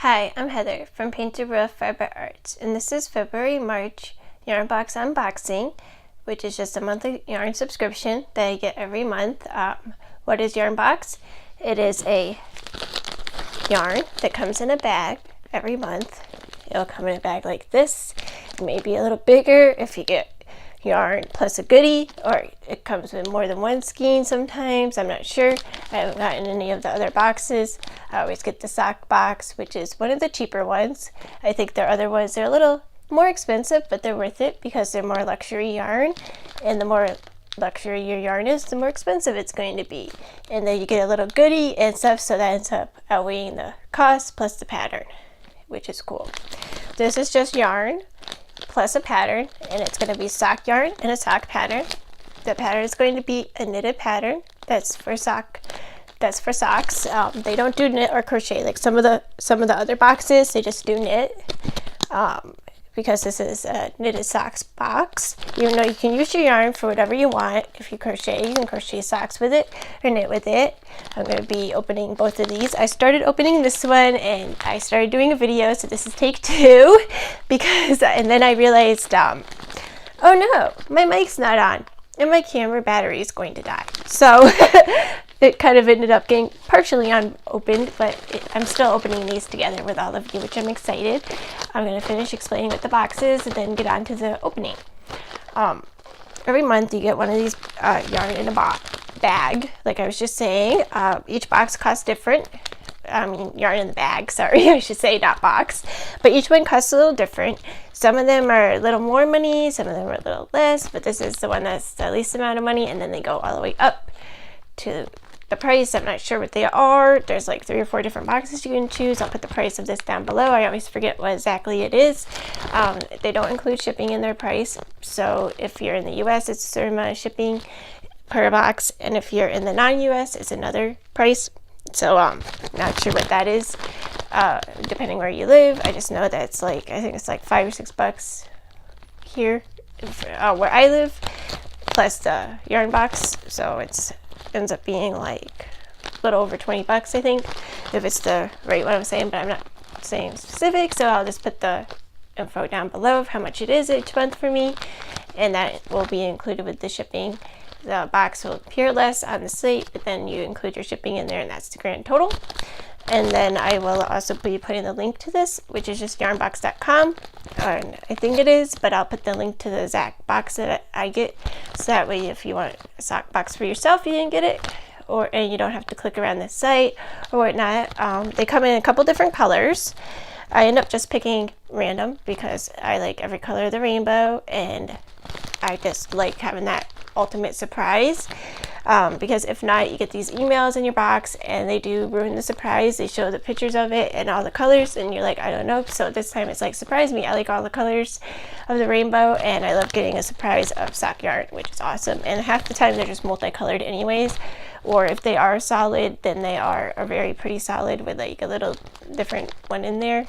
Hi, I'm Heather from Februrary&March, and this is February/March yarn box unboxing, which is just a monthly yarn subscription that I get every month. What is yarn box? It is a yarn that comes in a bag every month. It'll come in a bag like this. It may be a little bigger if you get yarn plus a goodie, or it comes with more than one skein sometimes. I'm not sure. I haven't gotten any of the other boxes. I always get the sock box, which is one of the cheaper ones. I think their other ones are a little more expensive, but they're worth it because they're more luxury yarn, and the more luxury your yarn is, the more expensive it's going to be. And then you get a little goodie and stuff, so that ends up outweighing the cost plus the pattern, which is cool. This is just yarn plus a pattern, and it's going to be sock yarn and a sock pattern. The pattern is going to be a knitted pattern. That's for socks. They don't do knit or crochet like some of the other boxes. They just do knit. Because this is a knitted socks box, even though you can use your yarn for whatever you want. If you crochet, you can crochet socks with it or knit with it. I'm going to be opening both of these. I started opening this one and I started doing a video, so this is take 2, and then I realized, oh no, my mic's not on and my camera battery is going to die. So it kind of ended up getting partially unopened, but I'm still opening these together with all of you, which I'm excited. I'm going to finish explaining what the box is and then get on to the opening. Every month you get one of these yarn in a bag, like I was just saying. Each box costs different. Yarn in the bag, sorry, I should say, not box. But each one costs a little different. Some of them are a little more money, some of them are a little less, but this is the one that's the least amount of money, and then they go all the way up to the price. I'm not sure what they are. There's like 3 or 4 different boxes you can choose. I'll put the price of this down below. I always forget what exactly it is. They don't include shipping in their price, so if you're in the US, it's a certain amount of shipping per box, and if you're in the non-US, it's another price. So not sure what that is, depending where you live. I just know that it's like, I think it's like $5 or $6 here where I live, plus the yarn box, so it's ends up being like a little over $20, I think, if it's the right one I'm saying, but I'm not saying specific, so I'll just put the info down below of how much it is each month for me, and that will be included with the shipping. The box will appear less on the site, but then you include your shipping in there, and that's the grand total. And then I will also be putting the link to this, which is just yarnbox.com, and I think it is, but I'll put the link to the exact box that I get, so that way if you want a sock box for yourself, you can get it, and you don't have to click around the site or whatnot. They come in a couple different colors. I end up just picking random because I like every color of the rainbow, and I just like having that ultimate surprise, because if not, you get these emails in your box and they do ruin the surprise. They show the pictures of it and all the colors, and you're like, I don't know. So this time it's like, surprise me. I like all the colors of the rainbow, and I love getting a surprise of sock yarn, which is awesome. And half the time they're just multicolored anyways, or if they are solid, then they are a very pretty solid with like a little different one in there,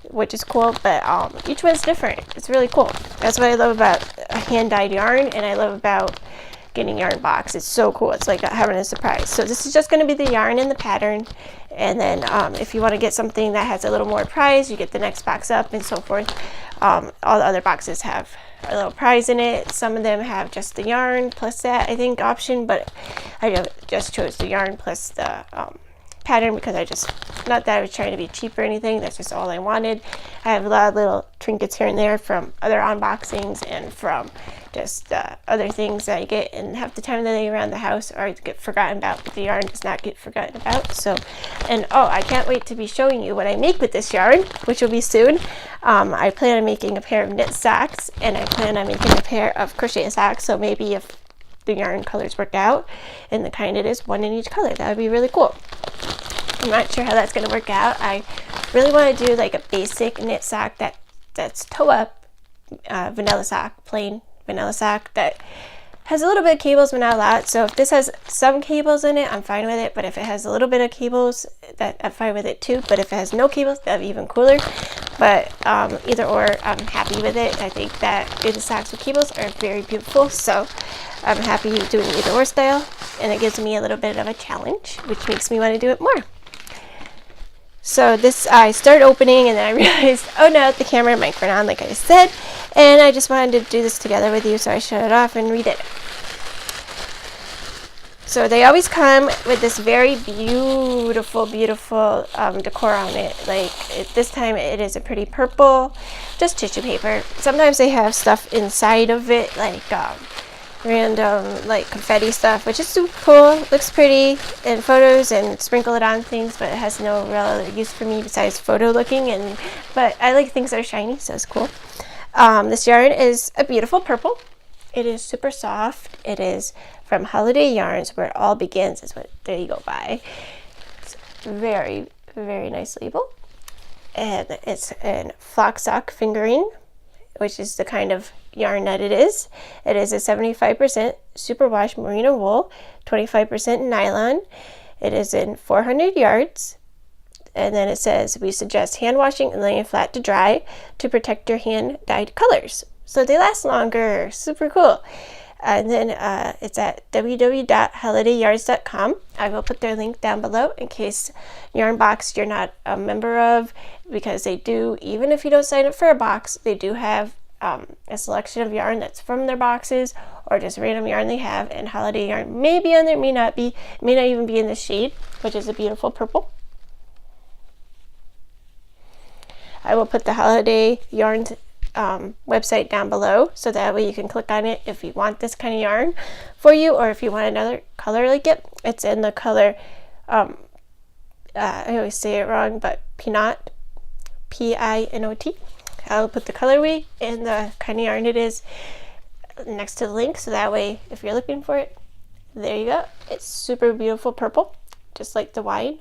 which is cool. But each one's different. It's really cool. That's what I love about hand-dyed yarn, and I love about getting yarn box. It's so cool. It's like having a surprise. So this is just going to be the yarn and the pattern, and then if you want to get something that has a little more prize, you get the next box up and so forth. All the other boxes have a little prize in it. Some of them have just the yarn plus that, I think, option, but I just chose the yarn plus the pattern because not that I was trying to be cheap or anything, that's just all I wanted. I have a lot of little trinkets here and there from other unboxings and from just other things that I get, and half the time that they around the house or get forgotten about, but the yarn does not get forgotten about. So, and I can't wait to be showing you what I make with this yarn, which will be soon. I plan on making a pair of knit socks, and I plan on making a pair of crochet socks, so maybe if the yarn colors work out and the kind it is, one in each color, that would be really cool. I'm not sure how that's going to work out. I really want to do like a basic knit sock that's toe up, vanilla sock, plain vanilla sock that has a little bit of cables but not a lot. So if this has some cables in it, I'm fine with it, but if it has a little bit of cables, that I'm fine with it too. But if it has no cables, that'd be even cooler. But either or, I'm happy with it. I think that knitted socks with cables are very beautiful, so I'm happy doing either or style, and it gives me a little bit of a challenge, which makes me want to do it more. So this, I started opening and then I realized, oh no, the camera mic went on like I said, and I just wanted to do this together with you, so I shut it off and redid it. So they always come with this very beautiful decor on it. Like this time it is a pretty purple, just tissue paper. Sometimes they have stuff inside of it, like random like confetti stuff, which is super cool. Looks pretty in photos and sprinkle it on things, but it has no real use for me besides photo looking. But I like things that are shiny, so it's cool. This yarn is a beautiful purple. It is super soft. It is from Holiday Yarns, where it all begins, is what they go by. It's very, very nice label. And it's in flock sock fingering, which is the kind of yarn that it is. It is a 75% superwash merino wool, 25% nylon. It is in 400 yards. And then it says, we suggest hand washing and laying flat to dry to protect your hand dyed colors. So they last longer. Super cool. And then it's at www.holidayyarns.com. I will put their link down below in case Yarnbox you're not a member of, because they do, even if you don't sign up for a box, they do have a selection of yarn that's from their boxes or just random yarn they have, and Holiday Yarn may be on there, may not be, may not even be in this shade, which is a beautiful purple. I will put the Holiday Yarns website down below, so that way you can click on it if you want this kind of yarn for you, or if you want another color like it. It's in the color, I always say it wrong, but Pinot, P-I-N-O-T. I'll put the colorway and the kind of yarn it is next to the link, so that way if you're looking for it, there you go. It's super beautiful purple, just like the wine.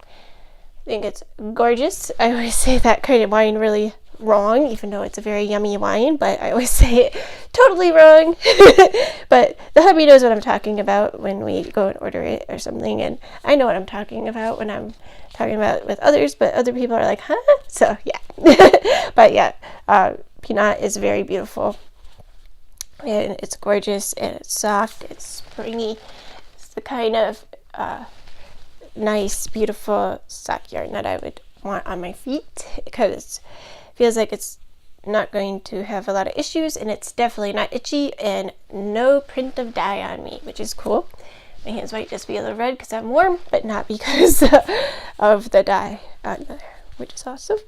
I think it's gorgeous. I always say that kind of wine really wrong, even though it's a very yummy wine, but I always say it totally wrong. But the hubby knows what I'm talking about when we go and order it or something, and I know what I'm talking about when I'm talking about it with others, but other people are like, huh? So yeah. But yeah, Pinot is very beautiful, and it's gorgeous, and it's soft, it's springy. It's the kind of nice, beautiful sock yarn that I would want on my feet, because feels like it's not going to have a lot of issues, and it's definitely not itchy, and no print of dye on me, which is cool. My hands might just be a little red because I'm warm, but not because of the dye on there, which is awesome.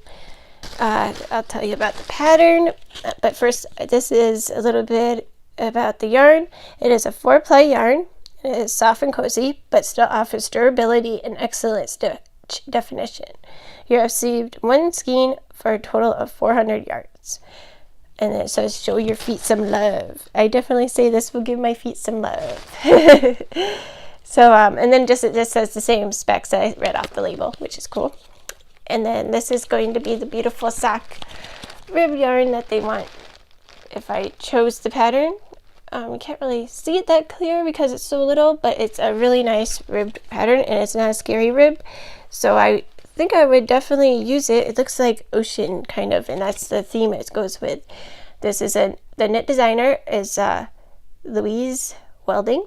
I'll tell you about the pattern, but first, this is a little bit about the yarn. It is a 4-ply yarn. It is soft and cozy, but still offers durability and excellent definition. You have received one skein for a total of 400 yards. And it says, show your feet some love. I definitely say this will give my feet some love. So, and then it just says the same specs that I read off the label, which is cool. And then this is going to be the beautiful sock rib yarn that they want if I chose the pattern. You can't really see it that clear because it's so little, but it's a really nice ribbed pattern, and it's not a scary rib. So I think I would definitely use it. It looks like ocean kind of, and that's the theme it goes with. This is the knit designer is Louise Welding.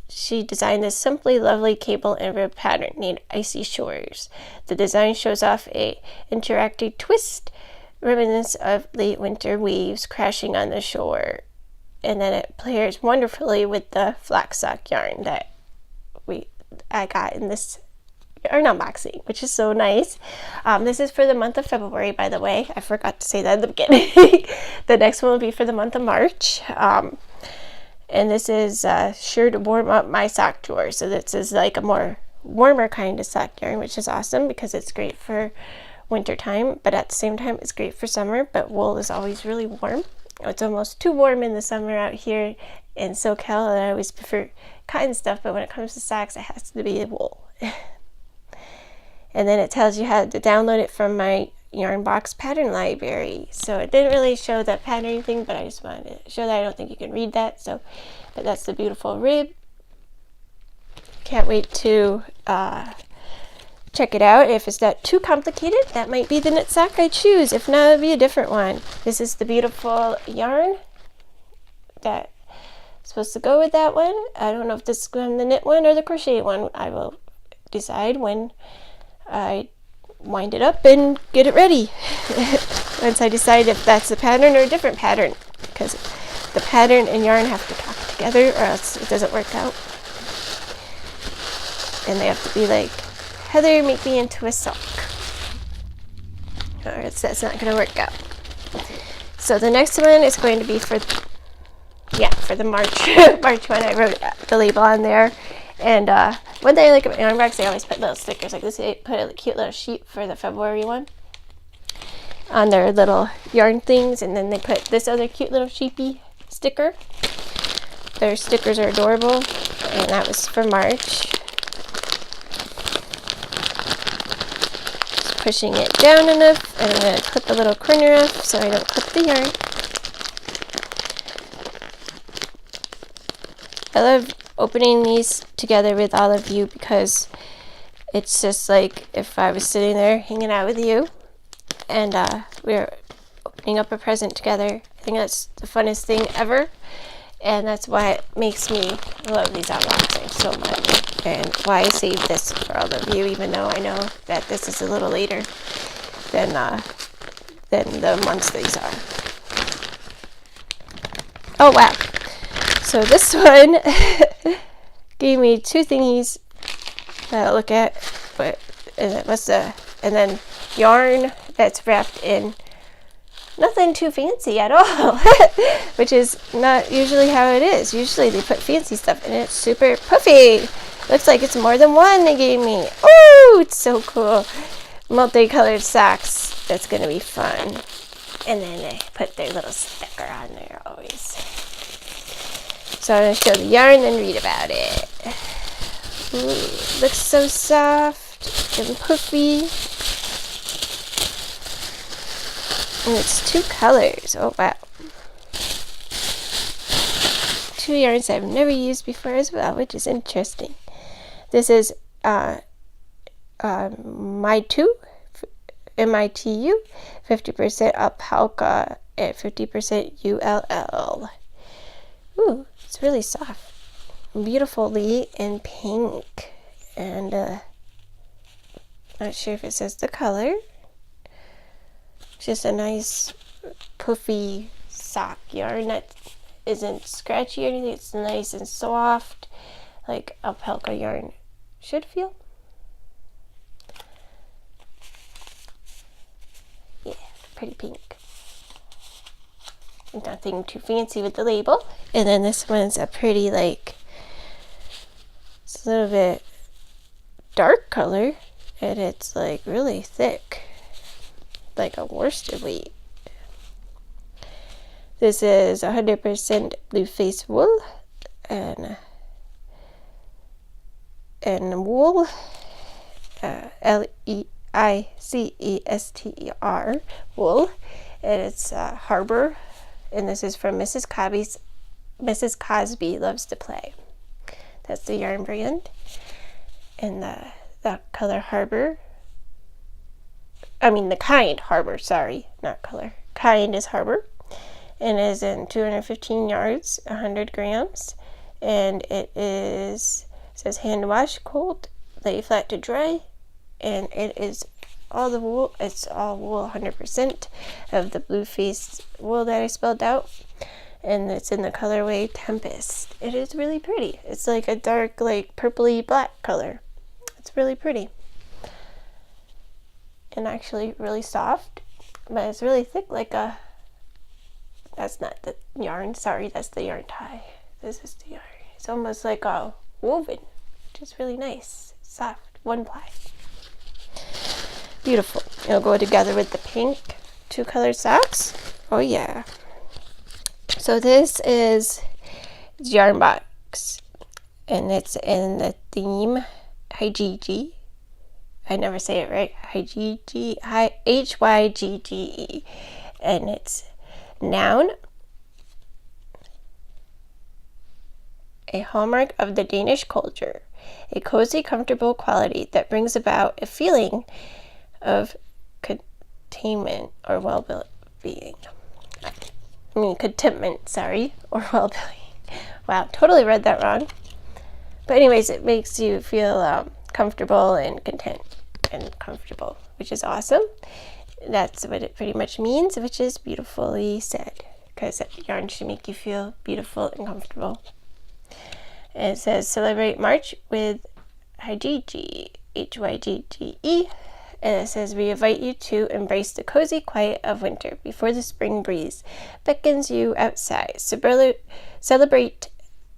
She designed this simply lovely cable and rib pattern named Icy Shores. The design shows off a interactive twist, reminiscent of late winter waves crashing on the shore. And then it pairs wonderfully with the flock sock yarn that I got in this yarn unboxing, which is so nice. This is for the month of February, by the way. I forgot to say that in the beginning. The next one will be for the month of March. And this is sure to warm up my sock drawer. So this is like a more warmer kind of sock yarn, which is awesome because it's great for winter time, but at the same time it's great for summer. But wool is always really warm. It's almost too warm in the summer out here in SoCal, and I always prefer cotton stuff, but when it comes to socks, it has to be wool. And then it tells you how to download it from my Yarnbox pattern library. So it didn't really show that patterning thing, but I just wanted to show that. I don't think you can read that. So, but that's the beautiful rib. Can't wait to check it out. If it's not too complicated, that might be the knit sock I choose. If not, it'll be a different one. This is the beautiful yarn that is supposed to go with that one. I don't know if this is the knit one or the crochet one. I will decide when I wind it up and get it ready. Once I decide if that's a pattern or a different pattern, because the pattern and yarn have to talk together or else it doesn't work out. And they have to be like, Heather, make me into a sock, or else that's not going to work out. So the next one is going to be for the March March one. I wrote the label on there. And one thing I like about Yarnbox, they always put little stickers like this. They put a cute little sheet for the February one on their little yarn things, and then they put this other cute little sheepy sticker. Their stickers are adorable, and that was for March. Just pushing it down enough, and I'm going to clip a little corner off so I don't clip the yarn. I love opening these together with all of you because it's just like if I was sitting there hanging out with you and we were opening up a present together. I think that's the funnest thing ever, and that's why it makes me love these unboxings so much, and why I saved this for all of you, even though I know that this is a little later than the months these are. Oh wow. So this one gave me two thingies that I look at, and then yarn that's wrapped in nothing too fancy at all, which is not usually how it is. Usually they put fancy stuff in it. It's super puffy. Looks like it's more than one they gave me. Oh, it's so cool. Multicolored socks. That's going to be fun. And then they put their little sticker on there always. So I'm going to show the yarn and read about it. Ooh, looks so soft and puffy. And it's two colors. Oh wow. Two yarns I've never used before as well, which is interesting. This is MITU, 50% alpaca and 50% ULL. Ooh, it's really soft. Beautifully in pink. And not sure if it says the color. Just a nice puffy sock yarn that isn't scratchy or anything. It's nice and soft, like alpaca yarn should feel. Yeah, pretty pink. Nothing too fancy with the label. And then this one's a pretty, like, it's a little bit dark color, and it's like really thick, like a worsted weight. This is 100% blue face wool and wool, Leicester wool, and it's Harbor, and this is from Mrs. Cosby Loves to Play. That's the yarn brand, and the color Harbor. I mean the kind Harbor. Sorry, not color. Kind is Harbor, and is in 215 yards, 100 grams, and it says hand wash, cold, lay flat to dry, and it is all the wool. It's all wool, 100% of the blue face wool that I spelled out, and it's in the colorway Tempest. It is really pretty. It's like a dark, like purpley black color. It's really pretty, and actually really soft, but it's really thick, like a, that's not the yarn, sorry, that's the yarn tie. This is the yarn. It's almost like a woven, which is really nice, soft, one ply. Beautiful. It'll go together with the pink two colored socks. Oh yeah. So this is Yarnbox, and it's in the theme Hygge. I never say it right. Hygge, Hygge, and it's noun, a hallmark of the Danish culture, a cozy, comfortable quality that brings about a feeling of containment or well-being. I mean contentment, sorry, or well-being. Wow, totally read that wrong. But anyways, it makes you feel comfortable and content. and comfortable, which is awesome. That's what it pretty much means, which is beautifully said, because yarn should make you feel beautiful and comfortable. And it says celebrate March with Hygge, Hygge. And it says we invite you to embrace the cozy quiet of winter before the spring breeze beckons you outside. Celebrate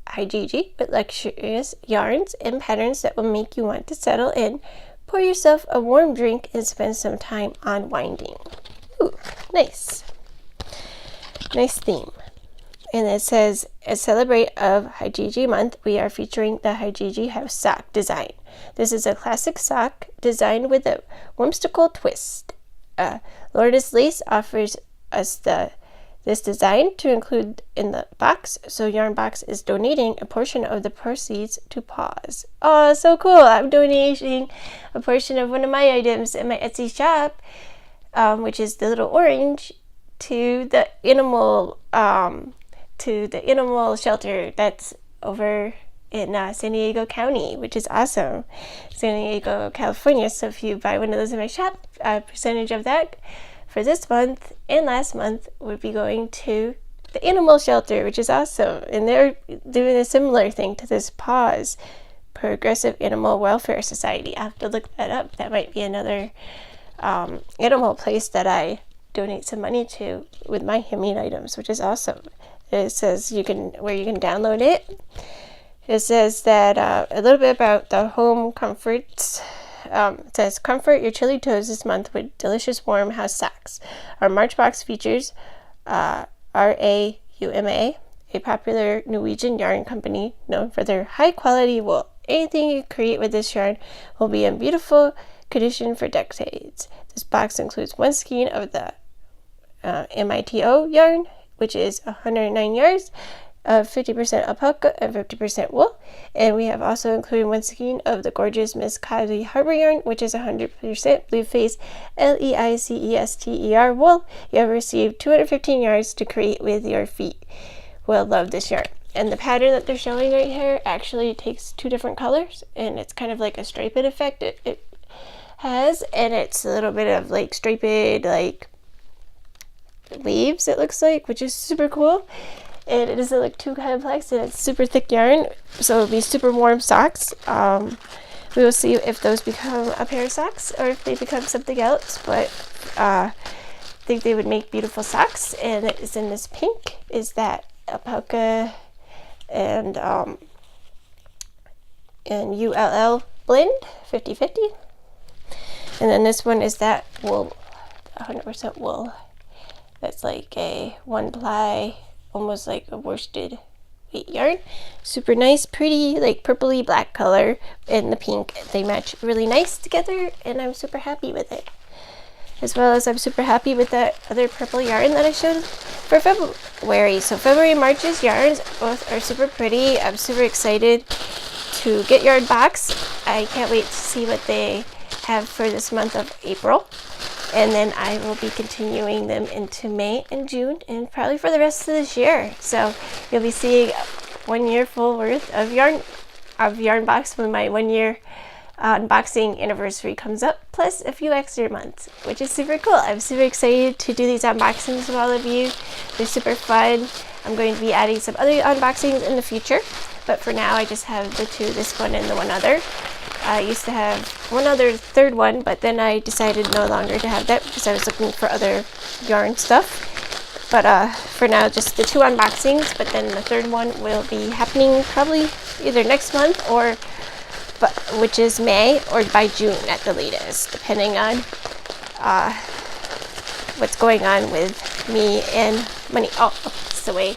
Hygge with luxurious yarns and patterns that will make you want to settle in. Pour yourself a warm drink and spend some time unwinding. Ooh, nice. Nice theme. And it says, as celebrate of Hygge month, we are featuring the Hygge house sock design. This is a classic sock designed with a whimsical twist. Lourdes Lace offers us this design to include in the box, so Yarnbox is donating a portion of the proceeds to Paws. Oh, so cool! I'm donating a portion of one of my items in my Etsy shop, which is the little orange, to the animal shelter that's over in San Diego County, which is awesome. San Diego, California. So if you buy one of those in my shop, a percentage of that for this month and last month would be going to the animal shelter, which is awesome. And they're doing a similar thing to this Paws, Progressive Animal Welfare Society. I have to look that up. That might be another animal place that I donate some money to with my handmade items, which is awesome. It says where you can download it. It says that a little bit about the home comforts. It says, comfort your chilly toes this month with delicious warm house socks. Our March box features RAUMA, a popular Norwegian yarn company known for their high quality wool. Anything you create with this yarn will be in beautiful condition for decades. This box includes one skein of the MITO yarn, which is 109 yards of 50% alpaca and 50% wool. And we have also included one skein of the gorgeous Miss Cosy Harbor yarn, which is 100% blue face LEICESTER wool. You have received 215 yards to create with your feet. Will love this yarn. And the pattern that they're showing right here actually takes two different colors, and it's kind of like a striped effect it has, and it's a little bit of like striped like leaves, it looks like, which is super cool. And it doesn't look too complex, and it's super thick yarn, so it'll be super warm socks. We will see if those become a pair of socks or if they become something else, but I think they would make beautiful socks. And it is in this pink, is that alpaca and ULL blend, 50-50. And then this one is that wool, 100% wool. That's like a one ply, almost like a worsted weight yarn. Super nice, pretty, like purpley black color, and the pink. They match really nice together, and I'm super happy with it. As well as I'm super happy with that other purple yarn that I showed for February. So February and March's yarns both are super pretty. I'm super excited to get Yarnbox. I can't wait to see what they have for this month of April. And then I will be continuing them into May and June, and probably for the rest of this year. So you'll be seeing 1 year full worth of Yarnbox when my 1 year unboxing anniversary comes up, plus a few extra months, which is super cool. I'm super excited to do these unboxings with all of you. They're super fun. I'm going to be adding some other unboxings in the future, but for now I just have the two, this one and the one other. I used to have one other third one, but then I decided no longer to have that because I was looking for other yarn stuff. But for now, just the two unboxings, but then the third one will be happening probably either next month or which is May, or by June at the latest, depending on what's going on with me and money. Oh, it's the way.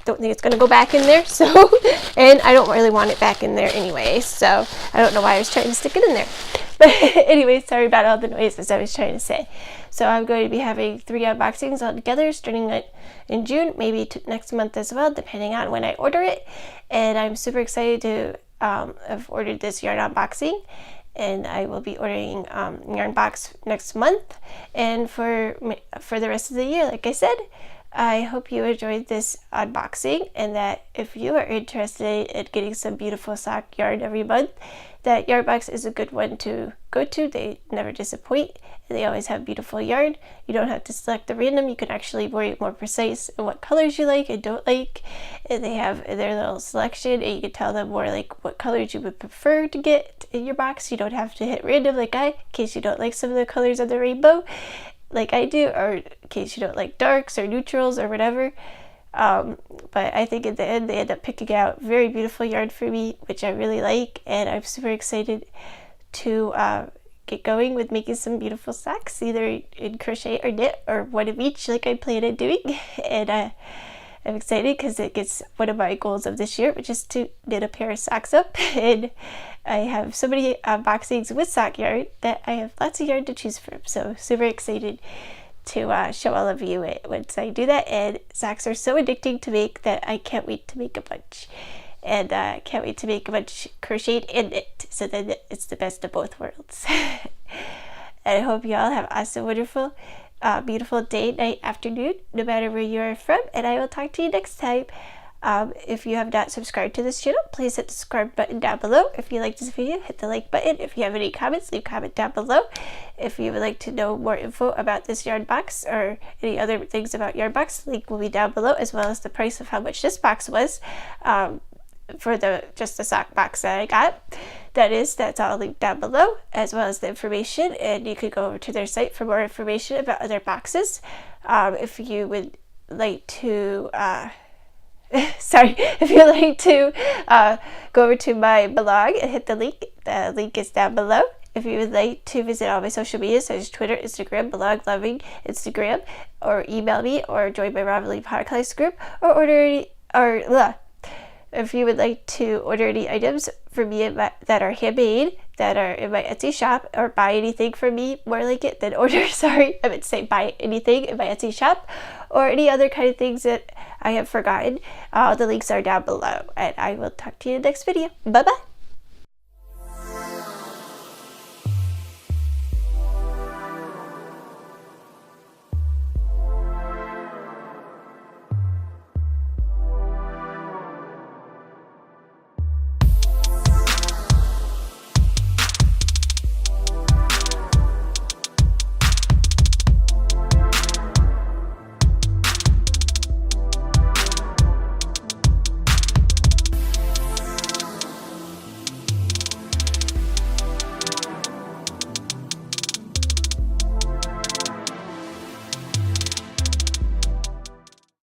Don't think it's going to go back in there, so and I don't really want it back in there anyway, so I don't know why I was trying to stick it in there. But anyway, sorry about all the noises I was trying to say. So I'm going to be having 3 unboxings all together starting in June, maybe next month as well, depending on when I order it. And I'm super excited to have ordered this yarn unboxing, and I will be ordering Yarnbox next month and for the rest of the year, like I said. I hope you enjoyed this unboxing, and that if you are interested in getting some beautiful sock yarn every month, that Yarnbox is a good one to go to. They never disappoint. They always have beautiful yarn. You don't have to select the random. You can actually be more precise in what colors you like and don't like. And they have their little selection, and you can tell them more like what colors you would prefer to get in your box. You don't have to hit random like I, in case you don't like some of the colors of the rainbow like I do, or in case you don't like darks or neutrals or whatever. But I think at the end they end up picking out very beautiful yarn for me, which I really like, and I'm super excited to get going with making some beautiful socks, either in crochet or knit or one of each like I plan on doing. And I'm excited because it gets one of my goals of this year, which is to knit a pair of socks up. And I have so many unboxings with sock yarn that I have lots of yarn to choose from, so super excited to show all of you it once I do that. And socks are so addicting to make that I can't wait to make a bunch, and can't wait to make a bunch crocheted and knit, so then it's the best of both worlds. And I hope you all have awesome, wonderful, beautiful day, night, afternoon, no matter where you are from, and I will talk to you next time. If you have not subscribed to this channel, please hit the subscribe button down below. If you liked this video, hit the like button. If you have any comments, leave a comment down below. If you would like to know more info about this yarn box or any other things about Yarnbox, link will be down below, as well as the price of how much this box was for just the sock box that I got. That's all linked down below, as well as the information, and you could go over to their site for more information about other boxes. If you would like to if you'd like to go over to my blog and hit the link is down below. If you would like to visit all my social media, such as Twitter, Instagram, Bloglovin, Instagram, or email me, or join my Ravelry podcast group, if you would like to order any items from me that are handmade, that are in my Etsy shop, or buy anything from me, more like it than order, sorry, I meant to say buy anything in my Etsy shop, or any other kind of things that I have forgotten, the links are down below, and I will talk to you in the next video. Bye bye.